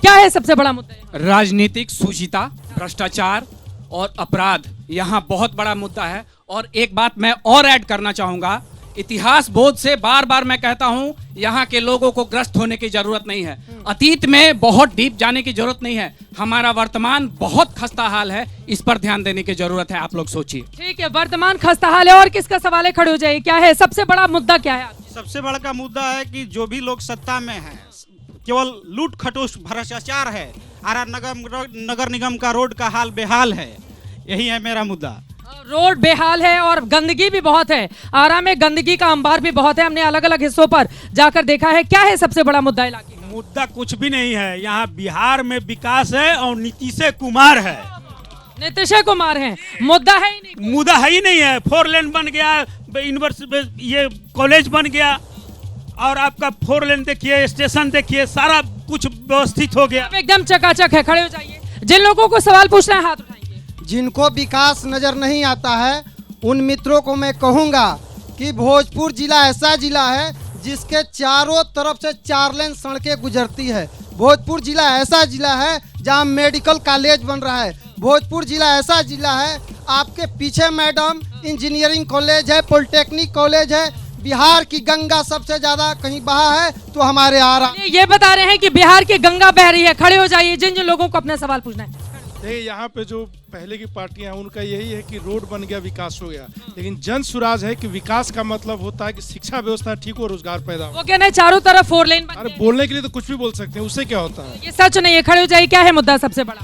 क्या है सबसे बड़ा मुद्दा? राजनीतिक सुचिता, भ्रष्टाचार और अपराध यहाँ बहुत बड़ा मुद्दा है। और एक बात मैं और ऐड करना चाहूंगा, इतिहास बोध से बार बार मैं कहता हूं, यहाँ के लोगों को ग्रस्त होने की जरूरत नहीं है, अतीत में बहुत डीप जाने की जरूरत नहीं है। हमारा वर्तमान बहुत खस्ता हाल है, इस पर ध्यान देने की जरूरत है। आप लोग सोचिए। ठीक है, वर्तमान खस्ता हाल है। और किसका सवाल है, खड़े हो जाइए। क्या है सबसे बड़ा मुद्दा, क्या है? सबसे बड़ा का मुद्दा है कि जो भी लोग सत्ता में हैं, केवल लूट खटोस भ्रष्टाचार है। आरा नगर निगम का रोड का हाल बेहाल है, यही है मेरा मुद्दा। रोड बेहाल है और गंदगी भी बहुत है। आरा में गंदगी का अंबार भी बहुत है। हमने अलग अलग हिस्सों पर जाकर देखा है। क्या है सबसे बड़ा मुद्दा इलाके का? मुद्दा कुछ भी नहीं है, यहाँ बिहार में विकास है और नीतीश कुमार है। नीतीश कुमार है, मुद्दा है ही नहीं। मुद्दा है ही नहीं है। 4 लेन बन गया, यूनिवर्सिटी ये कॉलेज बन गया, और आपका 4 लेन देखिए, स्टेशन देखिए, सारा कुछ व्यवस्थित हो गया। एकदम चकाचक है। खड़े हो जाइए। जिन लोगों को सवाल पूछना है हाथ उठाइए। जिनको विकास नजर नहीं आता है उन मित्रों को मैं कहूंगा कि भोजपुर जिला ऐसा जिला है जिसके चारों तरफ से 4 लेन सड़कें गुजरती है। भोजपुर जिला ऐसा जिला है जहां मेडिकल कॉलेज बन रहा है। भोजपुर जिला ऐसा जिला है, आपके पीछे मैडम इंजीनियरिंग कॉलेज है, पॉलिटेक्निक कॉलेज है। बिहार की गंगा सबसे ज्यादा कहीं बहा है तो हमारे आरा। ये बता रहे हैं कि बिहार की गंगा बह रही है। खड़े हो जाइए जिन जिन लोगों को अपना सवाल पूछना है। नहीं, यहाँ पे जो पहले की पार्टियां हैं उनका यही है कि रोड बन गया, विकास हो गया, लेकिन जन सुराज है कि विकास का मतलब होता है कि शिक्षा व्यवस्था ठीक हो, रोजगार पैदा हो। वो कहना है चारों तरफ 4 लेन बन अरे गए। बोलने के लिए तो कुछ भी बोल सकते हैं, उससे क्या होता है? ये सच नहीं है। खड़े हो जाइए। क्या है मुद्दा सबसे बड़ा?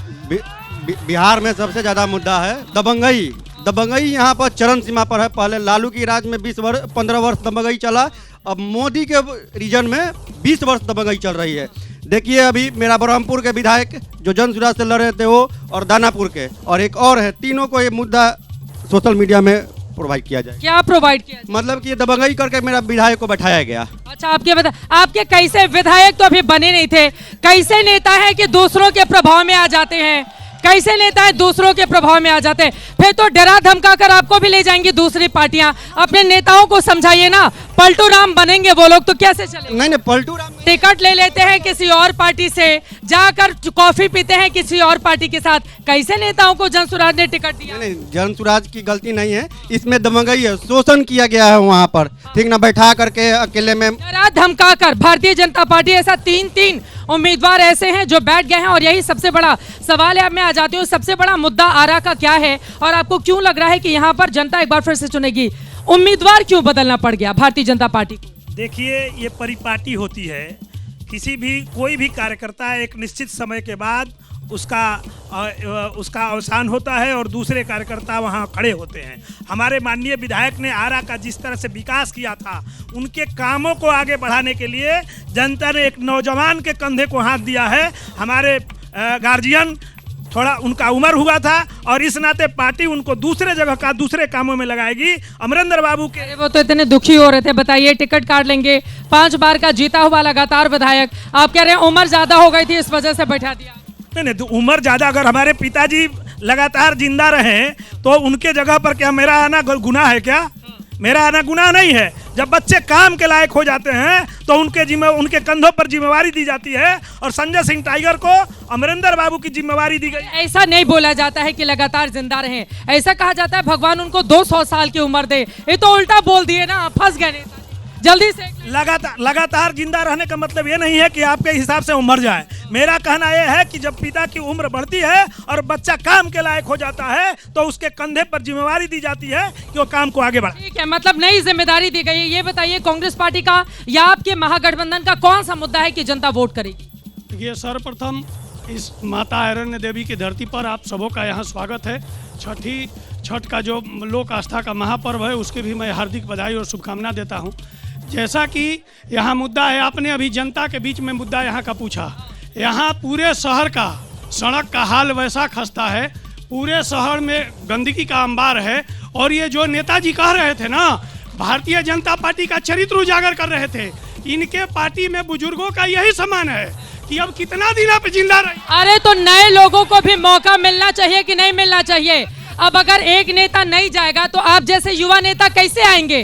बिहार में सबसे ज्यादा मुद्दा है दबंगई। दबंगई यहाँ पर चरम सीमा पर है। पहले लालू की राज में 15 वर्ष दबंगई चला, अब मोदी के रीजन में 20 वर्ष दबंगई चल रही है। देखिए अभी मेरा बरहमपुर के विधायक जो जन सुराज से लड़ रहे थे वो, और दानापुर के, और एक और है, तीनों को ये मुद्दा सोशल मीडिया में प्रोवाइड किया जाए। क्या प्रोवाइड किया जाए? मतलब कि ये दबंगई करके मेरा विधायक को बैठाया गया। अच्छा, आपके कैसे विधायक तो अभी बने नहीं थे? कैसे नेता है कि दूसरों के प्रभाव में आ जाते हैं? कैसे नेता है दूसरों के प्रभाव में आ जाते हैं? फिर तो डरा धमका कर आपको भी ले जाएंगी दूसरी पार्टियां। अपने नेताओं को समझाइए ना। पलटू राम बनेंगे वो लोग तो कैसे चलेगा? नहीं, पलटू राम टिकट ले लेते हैं किसी और पार्टी से, जाकर कॉफी पीते हैं किसी और पार्टी के साथ। कैसे नेताओं को जनसुराज ने टिकट दिया? नहीं, जनसुराज की गलती नहीं है, इसमें दबंगई है, शोषण किया गया है वहाँ पर, ठीक ना, बैठा करके अकेले में डरा धमका कर। भारतीय जनता पार्टी ऐसा 3 उम्मीदवार ऐसे हैं जो बैठ गए हैं। और यही सबसे बड़ा सवाल है। अब मैं आ जाती हूँ, सबसे बड़ा मुद्दा आरा का क्या है और आपको क्यों लग रहा है कि यहाँ पर जनता एक बार फिर से चुनेगी? उम्मीदवार क्यों बदलना पड़ गया भारतीय जनता पार्टी को? देखिए, ये परिपाटी होती है। कोई भी कार्यकर्ता एक निश्चित समय के बाद उसका अवसान होता है और दूसरे कार्यकर्ता वहाँ खड़े होते हैं। हमारे माननीय विधायक ने आरा का जिस तरह से विकास किया था, उनके कामों को आगे बढ़ाने के लिए जनता ने एक नौजवान के कंधे को हाथ दिया है। हमारे गार्जियन थोड़ा उनका उम्र हुआ था और इस नाते पार्टी उनको दूसरे जगह का दूसरे कामों में लगाएगी। अमरेंद्र बाबू के वो तो इतने दुखी हो रहे थे, बताइए टिकट काट लेंगे। 5 बार का जीता हुआ लगातार विधायक, आप कह रहे हैं उम्र ज्यादा हो गई थी इस वजह से बैठा दिया? नहीं, उम्र ज्यादा, अगर हमारे पिताजी लगातार जिंदा रहे तो उनके जगह पर क्या मेरा आना गुनाह है? क्या मेरा आना गुनाह नहीं है। जब बच्चे काम के लायक हो जाते हैं तो उनके कंधों पर जिम्मेवारी दी जाती है और संजय सिंह टाइगर को अमरिंदर बाबू की जिम्मेवारी दी गई। ऐसा नहीं बोला जाता है कि लगातार जिंदा रहें, ऐसा कहा जाता है भगवान उनको 200 साल की उम्र दे। ये तो उल्टा बोल दिए ना, फंस गए। जल्दी से लगातार जिंदा रहने का मतलब ये नहीं है कि आपके हिसाब से वो मर जाए। मेरा कहना यह है कि जब पिता की उम्र बढ़ती है और बच्चा काम के लायक हो जाता है तो उसके कंधे पर जिम्मेवारी दी जाती है कि वो काम को आगे बढ़ाए। ठीक है, मतलब नई जिम्मेदारी दी गई है। ये बताइए, कांग्रेस पार्टी का या आपके महागठबंधन का कौन सा मुद्दा है कि जनता वोट करेगी? ये सर्वप्रथम इस माता अरण्य देवी की धरती पर आप सबों का यहाँ स्वागत है। छठ का जो लोक आस्था का महापर्व है उसके भी मैं हार्दिक बधाई और शुभकामना देता हूँ। जैसा कि यहाँ मुद्दा है, आपने अभी जनता के बीच में मुद्दा यहाँ का पूछा। यहाँ पूरे शहर का सड़क का हाल वैसा खस्ता है, पूरे शहर में गंदगी का अंबार है। और ये जो नेताजी कह रहे थे ना, भारतीय जनता पार्टी का चरित्र उजागर कर रहे थे, इनके पार्टी में बुजुर्गों का यही समान है कि अब कितना दिन आप जिंदा रहे। अरे तो नए लोगों को भी मौका मिलना चाहिए कि नहीं मिलना चाहिए? अब अगर एक नेता नहीं जाएगा तो आप जैसे युवा नेता कैसे आएंगे?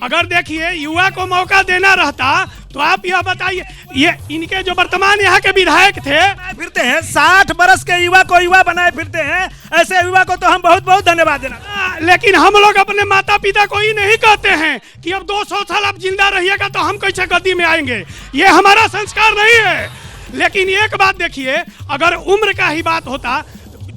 अगर देखिए, युवा को मौका देना रहता तो आप यह बताइए, ये इनके जो वर्तमान यहाँ के विधायक थे फिरते हैं 60 बरस के युवा को युवा बनाए फिरते हैं, ऐसे युवा को तो हम बहुत बहुत धन्यवाद देना। लेकिन हम लोग अपने माता पिता को ही नहीं कहते हैं कि अब 200 साल आप जिंदा रहिएगा तो हम कैसे गद्दी में आएंगे, ये हमारा संस्कार नहीं है। लेकिन एक बात देखिए, अगर उम्र का ही बात होता,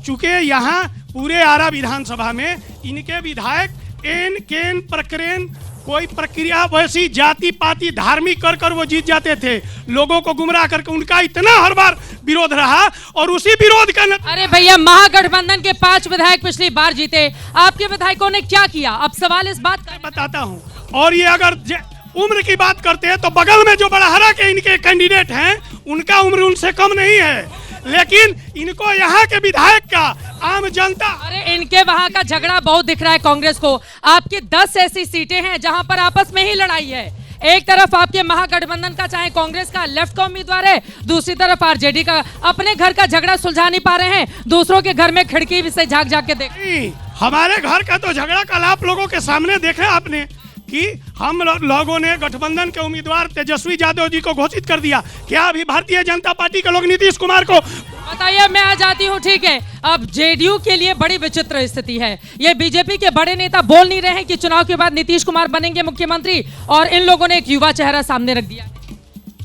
चूंकि यहाँ पूरे आरा विधानसभा में इनके विधायक एन केन प्रकरण कोई प्रक्रिया वैसी जाति पाति धार्मिक कर कर वो जीत जाते थे, लोगों को गुमराह करके उनका इतना हर बार विरोध रहा और उसी विरोध का अरे भैया, महागठबंधन के 5 विधायक पिछली बार जीते, आपके विधायकों ने क्या किया? अब सवाल इस बात का बताता हूँ। और ये अगर उम्र की बात करते हैं तो बगल में जो बड़हरा के इनके कैंडिडेट हैं उनका उम्र उनसे कम नहीं है, लेकिन इनको यहाँ के विधायक का आम जनता, अरे इनके वहां का झगड़ा बहुत दिख रहा है कांग्रेस को। आपकी 10 ऐसी सीटें हैं जहां पर आपस में ही लड़ाई है। एक तरफ आपके महागठबंधन का चाहे कांग्रेस का लेफ्ट का उम्मीदवार है, दूसरी तरफ आरजेडी का। अपने घर का झगड़ा सुलझा नहीं पा रहे हैं, दूसरों के घर में खिड़की से झांक झांक के देख। हमारे घर का तो झगड़ा कल आप लोगों के सामने देखा आपने कि हम लोगों ने गठबंधन के उम्मीदवार तेजस्वी यादव जी को घोषित कर दिया। क्या अभी भारतीय जनता पार्टी के लोग नीतीश कुमार को बताइए? मैं आ जाती हूँ, ठीक है। अब जेडीयू के लिए बड़ी विचित्र स्थिति है। ये बीजेपी के बड़े नेता बोल नहीं रहे हैं कि चुनाव के बाद नीतीश कुमार बनेंगे मुख्यमंत्री, और इन लोगों ने एक युवा चेहरा सामने रख दिया।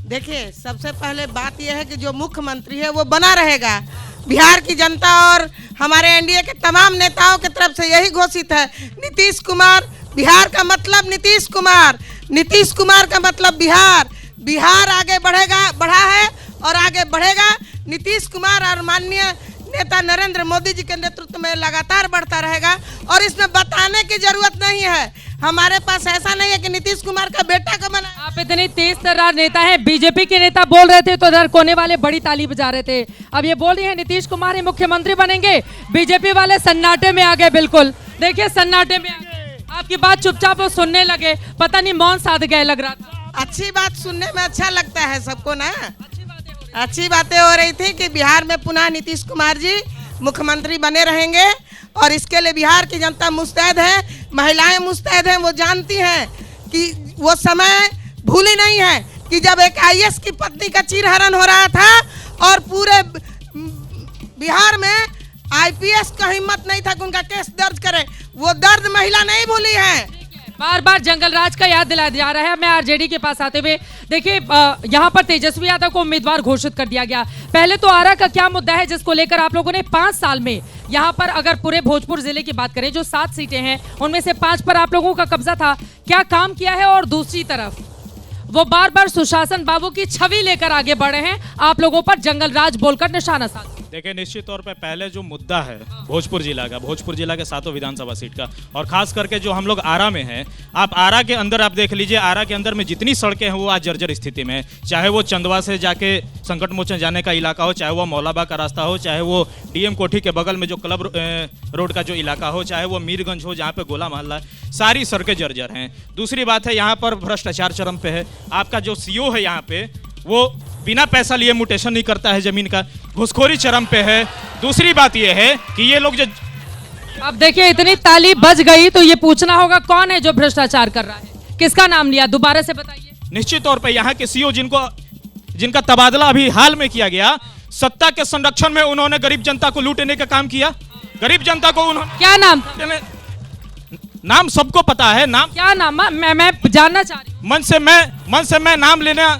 देखिए, सबसे पहले बात यह है कि जो मुख्यमंत्री है वो बना रहेगा। बिहार की जनता और हमारे एनडीए के तमाम नेताओं की तरफ से यही घोषित है। नीतीश कुमार, बिहार का मतलब नीतीश कुमार, नीतीश कुमार का मतलब बिहार। बिहार आगे बढ़ेगा, बढ़ा है और आगे बढ़ेगा। नीतीश कुमार और माननीय नेता नरेंद्र मोदी जी के नेतृत्व में लगातार बढ़ता रहेगा, और इसमें बताने की जरूरत नहीं है। हमारे पास ऐसा नहीं है कि नीतीश कुमार का बेटा का बना। आप इतने तेज तर्रार नेता हैं, बीजेपी के नेता बोल रहे थे तो इधर कोने वाले बड़ी ताली बजा रहे थे। अब ये बोल रही है नीतीश कुमार ही मुख्यमंत्री बनेंगे, बीजेपी वाले सन्नाटे में आ गए। बिल्कुल देखिए, सन्नाटे में आ गए। आपकी बात चुपचाप वो सुनने लगे, पता नहीं मौन साध गए लग रहा था। अच्छी बात सुनने में अच्छा लगता है सबको ना। अच्छी बातें हो रही थी कि बिहार में पुनः नीतीश कुमार जी मुख्यमंत्री बने रहेंगे, और इसके लिए बिहार की जनता मुस्तैद है, महिलाएं मुस्तैद हैं। वो जानती हैं कि वो समय भूली नहीं है कि जब एक आईएएस की पत्नी का चीरहरण हो रहा था और पूरे बिहार में आईपीएस का हिम्मत नहीं था कि उनका केस दर्ज करे। वो दर्द महिला नहीं भूली है। बार बार जंगल राज का याद दिलाया जा रहा है। मैं आरजेडी के पास आते हुए, देखिए यहाँ पर तेजस्वी यादव को उम्मीदवार घोषित कर दिया गया। पहले तो आरा का क्या मुद्दा है जिसको लेकर आप लोगों ने 5 साल में यहाँ पर, अगर पूरे भोजपुर जिले की बात करें जो 7 सीटें हैं उनमें से 5 पर आप लोगों का कब्जा था, क्या काम किया है? और दूसरी तरफ वो बार बार सुशासन बाबू की छवि लेकर आगे बढ़े हैं, आप लोगों पर जंगल राज बोलकर निशाना साधा। देखिए, निश्चित तौर पे पहले जो मुद्दा है भोजपुर जिला के 7 विधानसभा सीट का, और खास करके जो हम लोग आरा में हैं, आप आरा के अंदर आप देख लीजिए, आरा के अंदर में जितनी सड़कें हैं वो आज जर्जर स्थिति में, चाहे वो चंदवा से जाके संकट मोचन जाने का इलाका हो, चाहे वो मौलाबा का रास्ता हो, चाहे वो डीएम कोठी के बगल में जो क्लब रोड का जो इलाका हो, चाहे वो मीरगंज हो जहाँ पे गोला मोहल्ला है, सारी सड़कें जर्जर हैं। दूसरी बात है, यहाँ पर भ्रष्टाचार चरम पे है। आपका जो सीओ है यहाँ पे, वो बिना पैसा लिए म्यूटेशन नहीं करता है जमीन का, घुसखोरी चरम पे है। दूसरी बात ये है कि ये लोग जो, अब देखिए इतनी ताली बज गई तो ये पूछना होगा कौन है जो भ्रष्टाचार कर रहा है, किसका नाम लिया, दोबारा से बताइए। निश्चित तौर पे यहाँ के सीओ जिनका तबादला अभी हाल में किया गया, सत्ता के संरक्षण में उन्होंने गरीब जनता को लूटने का काम किया। गरीब जनता को उन्होंने, क्या नाम था? नाम सबको पता है, नाम क्या नाम? मैं जानना चाह रही हूँ। मन से मैं नाम लेना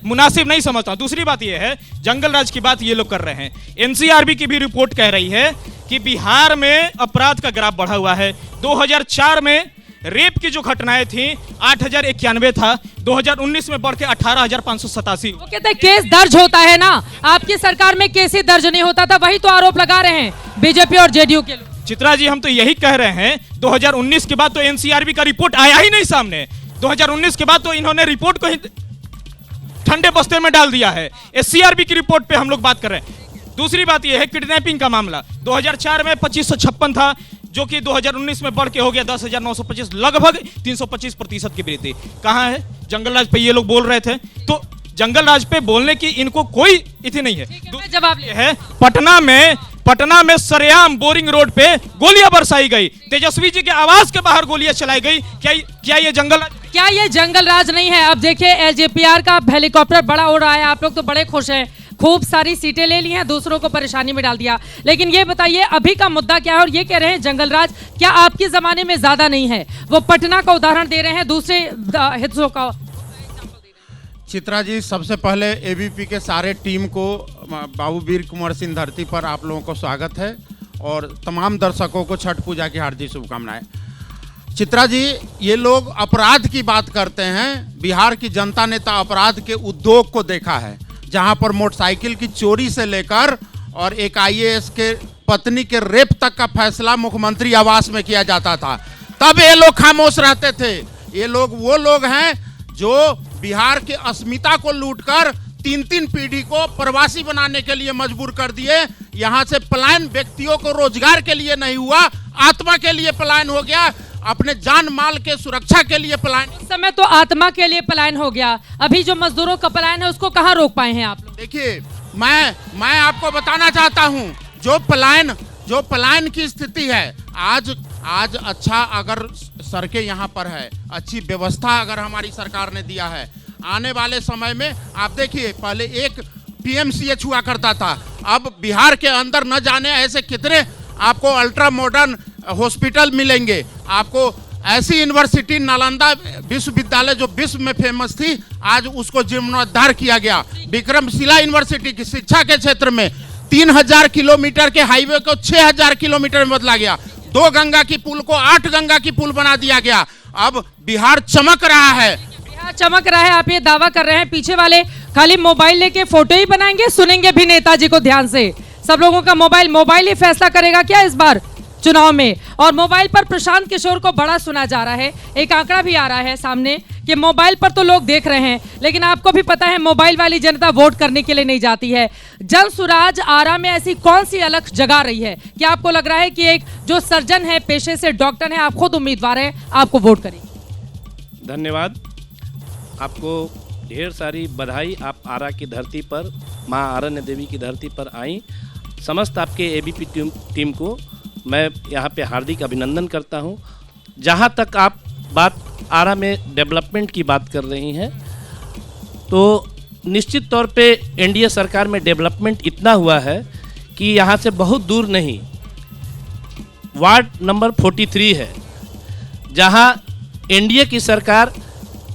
मुनासिब नहीं समझता। दूसरी बात यह है, जंगल राज की बात ये लोग कर रहे हैं। एनसीआरबी की भी रिपोर्ट कह रही है कि बिहार में अपराध का ग्राफ बढ़ा हुआ है। 2004 में रेप की जो घटनाएं थी 8,091 था, 2019 में बढ़ के 18,587। वो कहते हैं केस दर्ज होता है ना, आपकी सरकार में केस ही दर्ज नहीं होता था, वही तो आरोप लगा रहे हैं बीजेपी और जेडीयू के लोग। चित्रा जी, हम तो यही कह रहे हैं, 2019 के बाद तो एनसीआरबी का रिपोर्ट आया ही नहीं सामने। 2019 के बाद तो इन्होंने रिपोर्ट को ही ठंडे बस्ते में डाल दिया है। एससीआरबी की रिपोर्ट पे हम लोग बात कर रहे हैं। दूसरी बात यह है, किडनैपिंग का मामला 2004 में 2556 था, जो कि 2019 में बढ़ के हो गया 10,925, लगभग 325% की वृद्धि। कहाँ है जंगल राज पे ये लोग बोल रहे थे, तो जंगल राज पे बोलने की इनको कोई इतनी नहीं है। जवाब है, पटना में सरेआम बोरिंग रोड पे गोलियां बरसाई गई, तेजस्वी जी के आवास के बाहर गोलियां चलाई गई। क्या ये जंगल राज क्या ये जंगल राज नहीं है? अब देखिए एलजेपीआर का हेलीकॉप्टर बड़ा उड़ रहा है, आप लोग तो बड़े खुश हैं, खूब सारी सीटें ले ली हैं, दूसरों को परेशानी में डाल दिया। लेकिन ये बताइए अभी का मुद्दा क्या है? और ये कह रहे हैं जंगल राज क्या आपके जमाने में ज्यादा नहीं है? वो पटना का उदाहरण दे रहे हैं, दूसरे हिस्सों का। चित्रा जी, सबसे पहले एबीपी के सारे टीम को बाबू वीर कुंवर सिंह धरती पर आप लोगों को स्वागत है और तमाम दर्शकों को छठ पूजा की हार्दिक शुभकामनाएं। चित्रा जी, ये लोग अपराध की बात करते हैं। बिहार की जनता ने तो अपराध के उद्योग को देखा है, जहां पर मोटरसाइकिल की चोरी से लेकर और एक आईएएस के पत्नी के रेप तक का फैसला मुख्यमंत्री आवास में किया जाता था। तब ये लोग खामोश रहते थे। ये लोग वो लोग हैं जो बिहार के अस्मिता को लूटकर 3-3 पीढ़ी को प्रवासी बनाने के लिए मजबूर कर दिए। यहाँ से पलायन व्यक्तियों को रोजगार के लिए नहीं हुआ, आत्मा के लिए पलायन हो गया, अपने जान माल के सुरक्षा के लिए पलायन। इस समय तो आत्मा के लिए पलायन हो गया, अभी जो मजदूरों का पलायन है उसको कहाँ रोक पाए हैं आप लोग? देखिए, मैं आपको बताना चाहता हूँ, जो पलायन की स्थिति है आज अच्छा अगर सड़कें यहाँ पर है, अच्छी व्यवस्था अगर हमारी सरकार ने दिया है, आने वाले समय में आप देखिए, पहले एक पीएमसीएच हुआ करता था, अब बिहार के अंदर न जाने ऐसे कितने आपको अल्ट्रा मॉडर्न हॉस्पिटल मिलेंगे। आपको ऐसी यूनिवर्सिटी नालंदा विश्वविद्यालय जो विश्व में फेमस थी, आज उसको जीर्णोद्धार किया गया। विक्रमशिला यूनिवर्सिटी की शिक्षा के क्षेत्र में 3000 किलोमीटर के हाईवे को 6000 किलोमीटर में बदला गया। 2 गंगा की पुल को 8 गंगा की पुल बना दिया गया। अब बिहार चमक रहा है, बिहार चमक रहा है। आप ये दावा कर रहे हैं, पीछे वाले खाली मोबाइल लेके फोटो ही बनाएंगे, सुनेंगे भी नेताजी को ध्यान से। सब लोगों का मोबाइल ही फैसला करेगा क्या इस बार चुनाव में? और मोबाइल पर प्रशांत किशोर को बड़ा सुना जा रहा है। एक आंकड़ा भी आ रहा है सामने कि मोबाइल पर तो लोग देख रहे हैं, लेकिन आपको भी पता है मोबाइल वाली जनता वोट करने के लिए नहीं जाती है। जन सुराज आरा में ऐसी कौन सी अलग जगह रही है कि आपको लग रहा है कि एक जो सर्जन है, पेशे से डॉक्टर है, आप खुद उम्मीदवार है, आपको वोट करेंगे? धन्यवाद, आपको ढेर सारी बधाई। आप आरा की धरती पर, माँ आरण्य देवी की धरती पर आई। समस्त आपके एबीपी टीम को मैं यहाँ पे हार्दिक अभिनंदन करता हूँ। जहाँ तक आप बात आरा में डेवलपमेंट की बात कर रही हैं, तो निश्चित तौर पे एनडीए सरकार में डेवलपमेंट इतना हुआ है कि यहाँ से बहुत दूर नहीं, वार्ड नंबर 43 है, जहाँ एनडीए की सरकार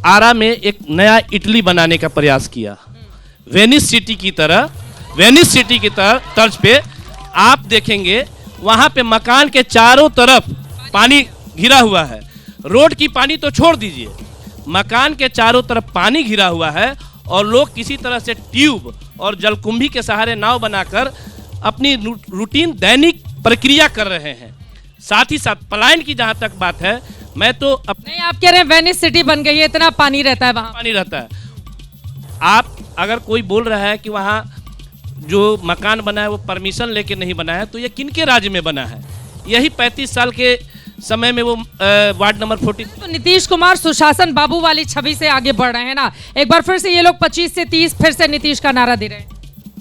आरा में एक नया इटली बनाने का प्रयास किया। वेनिस सिटी की तरह तर्ज पे आप देखेंगे, वहाँ पे मकान के चारों तरफ पानी घिरा हुआ है। रोड की पानी तो छोड़ दीजिए, मकान के चारों तरफ पानी घिरा हुआ है और लोग किसी तरह से ट्यूब और जलकुंभी के सहारे नाव बनाकर अपनी रूटीन दैनिक प्रक्रिया कर रहे हैं। साथ ही साथ पलायन की जहाँ तक बात है, मैं तो नहीं, आप कह रहे हैं वेनिस सिटी बन गई है, इतना पानी रहता है वहाँ? पानी रहता है। आप अगर कोई बोल रहा है कि वहाँ जो मकान बना है वो परमिशन लेके नहीं बना है, तो ये किनके राज्य में बना है? यही 35 साल के समय में वो वार्ड नंबर 40। तो नीतीश कुमार सुशासन बाबू वाली छवि से आगे बढ़ रहे हैं ना। एक बार फिर से ये लोग 25 से 30 फिर से नीतीश का नारा दे रहे हैं।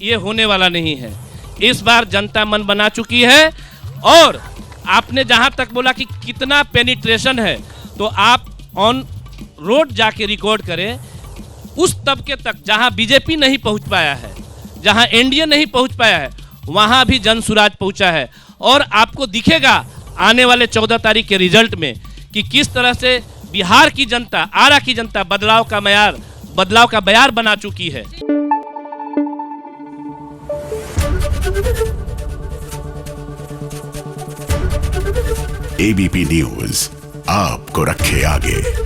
ये होने वाला नहीं है। इस बार जनता मन बना चुकी है। और आपने जहां तक बोला कि कितना पेनिट्रेशन है, तो आप ऑन रोड जाके रिकॉर्ड करें, उस तबके तक जहां बीजेपी नहीं पहुंच पाया है, जहां एनडीए नहीं पहुंच पाया है, वहां भी जन सुराज पहुंचा है। और आपको दिखेगा आने वाले 14 तारीख के रिजल्ट में कि किस तरह से बिहार की जनता, आरा की जनता बदलाव का बयार बना चुकी है। एबीपी न्यूज आपको रखे आगे।